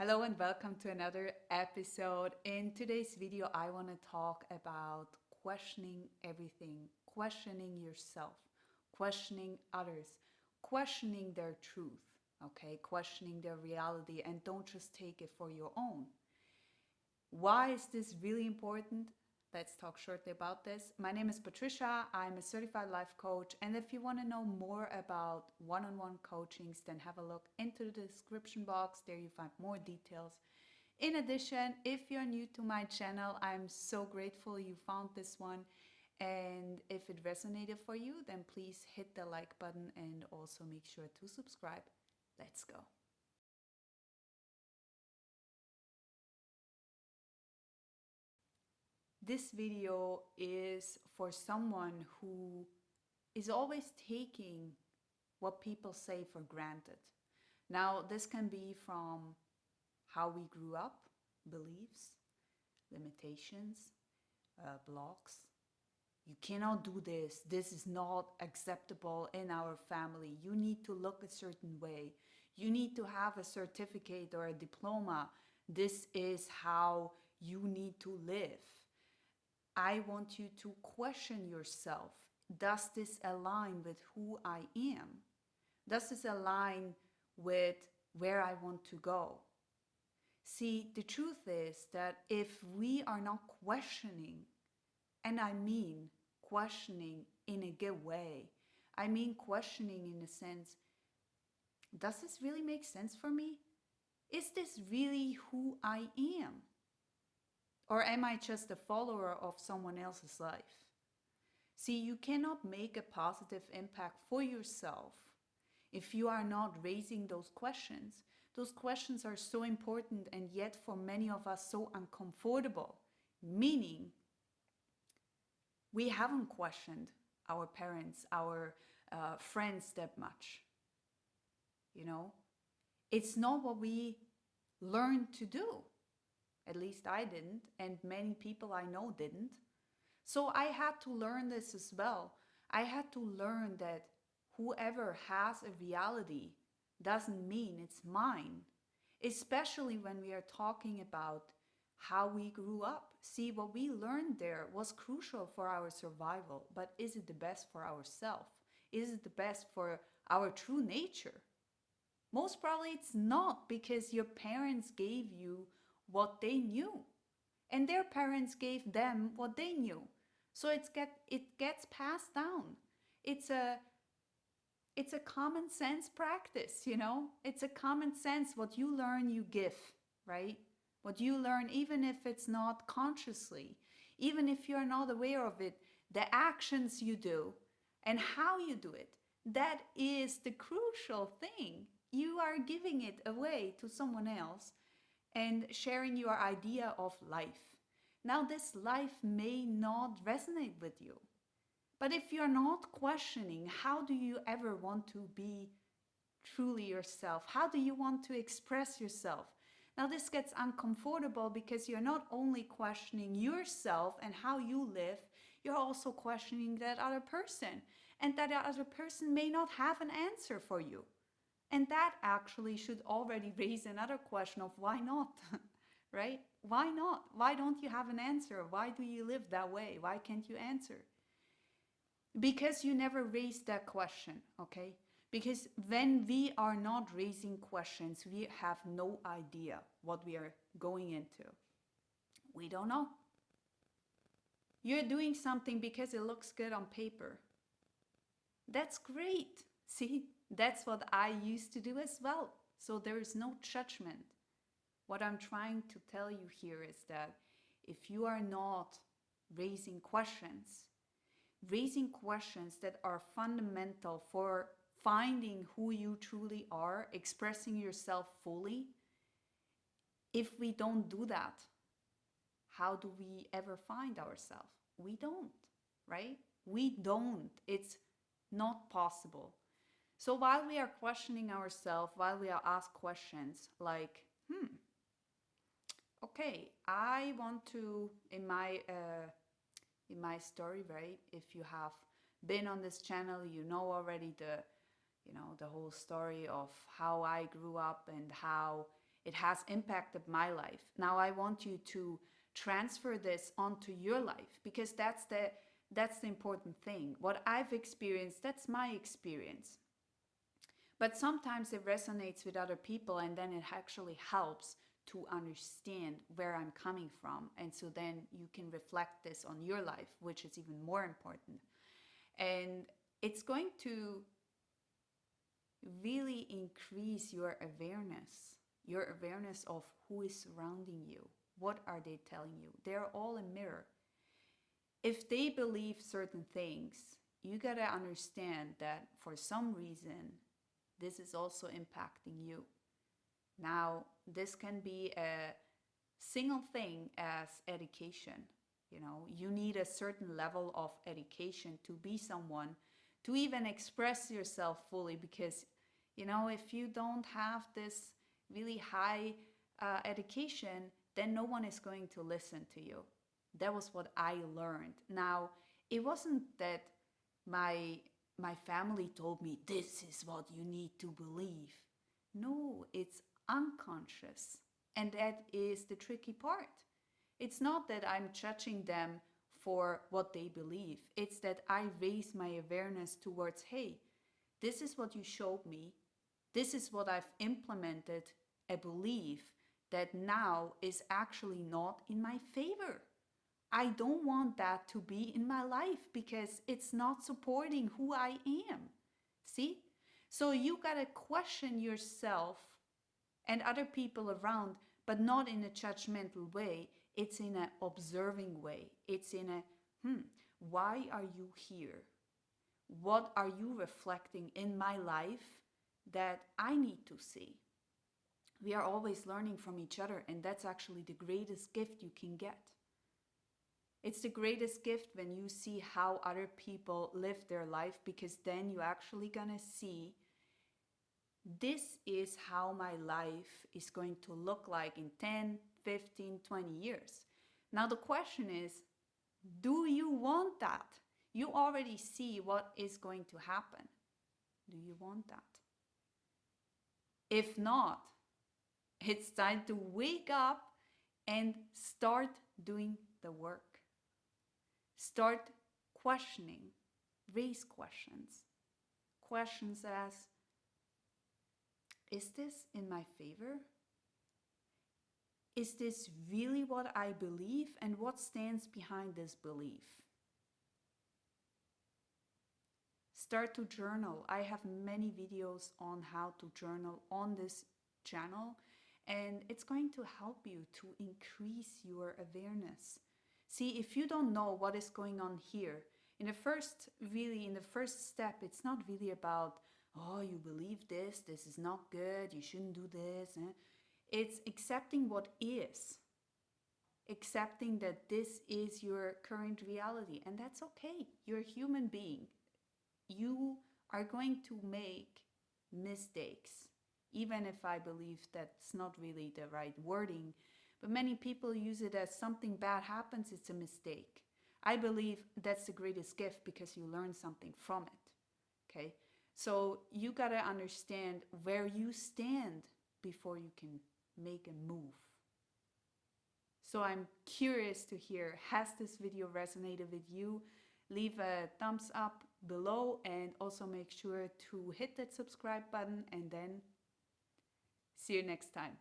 Hello and welcome to another episode. In today's video, I want to talk about questioning everything, questioning yourself, questioning others, questioning their truth, okay? Questioning their reality, and don't just take it for your own. Why is this really important? Let's talk shortly about this. My name is Patricia. I'm a certified life coach. And if you want to know more about one on one coachings, then have a look into the description box. There you find more details. In addition, if you're new to my channel, I'm so grateful you found this one. And if it resonated for you, then please hit the like button and also make sure to subscribe. Let's go. This video is for someone who is always taking what people say for granted. Now, this can be from how we grew up, beliefs, limitations, blocks. You cannot do this. This is not acceptable in our family. You need to look a certain way. You need to have a certificate or a diploma. This is how you need to live. I want you to question yourself. Does this align with who I am? Does this align with where I want to go? See, the truth is that if we are not questioning, and I mean questioning in a good way, I mean questioning in the sense, does this really make sense for me? Is this really who I am? Or am I just a follower of someone else's life? See, you cannot make a positive impact for yourself if you are not raising those questions. Those questions are so important and yet for many of us so uncomfortable, meaning we haven't questioned our parents, our friends that much. You know, it's not what we learned to do. At least I didn't, and many people I know didn't. So I had to learn this as well. I had to learn that whoever has a reality doesn't mean it's mine, especially when we are talking about how we grew up. See, what we learned there was crucial for our survival, but is it the best for ourselves? Is it the best for our true nature? Most probably it's not, because your parents gave you what they knew and their parents gave them what they knew. So it gets passed down. It's a it's a common sense practice, you know? It's a common sense. What you learn, you give, right? What you learn, even if it's not consciously, even if you're not aware of it, the actions you do and how you do it, that is the crucial thing. You are giving it away to someone else and sharing your idea of life. Now, this life may not resonate with you, but if you're not questioning, how do you ever want to be truly yourself? How do you want to express yourself? Now, this gets uncomfortable because you're not only questioning yourself and how you live, you're also questioning that other person. And that other person may not have an answer for you. And that actually should already raise another question of why not? Right? Why not? Why don't you have an answer? Why do you live that way? Why can't you answer? Because you never raised that question, okay? Because when we are not raising questions, we have no idea what we are going into. We don't know. You're doing something because it looks good on paper. That's great. See, that's what I used to do as well. So there is no judgment. What I'm trying to tell you here is that if you are not raising questions that are fundamental for finding who you truly are, expressing yourself fully, if we don't do that, how do we ever find ourselves? We don't, right? We don't. It's not possible. So while we are questioning ourselves, while we are asked questions like, okay, I want to, in my story, right? If you have been on this channel, you know already the whole story of how I grew up and how It has impacted my life. Now I want you to transfer this onto your life, because that's the important thing. What I've experienced, that's my experience. But sometimes it resonates with other people, and then it actually helps to understand where I'm coming from. And so then you can reflect this on your life, which is even more important. And it's going to really increase your awareness of who is surrounding you. What are they telling you? They're all a mirror. If they believe certain things, you gotta understand that for some reason, this is also impacting you. Now, this can be a single thing as education. You know, you need a certain level of education to be someone, to even express yourself fully, because, you know, if you don't have this really high education, then no one is going to listen to you. That was what I learned. Now, it wasn't that my my family told me this is what you need to believe. No, it's unconscious. And that is the tricky part. It's not that I'm judging them for what they believe. It's that I raise my awareness towards, hey, this is what you showed me. This is what I've implemented, a belief that now is actually not in my favor. I don't want that to be in my life because it's not supporting who I am. See? So you gotta question yourself and other people around, but not in a judgmental way. It's in an observing way. It's in a, why are you here? What are you reflecting in my life that I need to see? We are always learning from each other, and that's actually the greatest gift you can get. It's the greatest gift when you see how other people live their life, because then you're actually gonna see, this is how my life is going to look like in 10, 15, 20 years. Now the question is, do you want that? You already see what is going to happen. Do you want that? If not, it's time to wake up and start doing the work. Start questioning, raise questions. Questions as, is this in my favor? Is this really what I believe, and what stands behind this belief? Start to journal. I have many videos on how to journal on this channel, and it's going to help you to increase your awareness. See, if you don't know what is going on here, in the first step, it's not really about, oh, you believe this is not good, you shouldn't do this. It's accepting what is. Accepting that this is your current reality, and that's okay. You're a human being. You are going to make mistakes, even if I believe that's not really the right wording. But many people use it as something bad happens, it's a mistake. I believe that's the greatest gift because you learn something from it. Okay? So you gotta understand where you stand before you can make a move. So I'm curious to hear, has this video resonated with you? Leave a thumbs up below, and also make sure to hit that subscribe button, and then see you next time.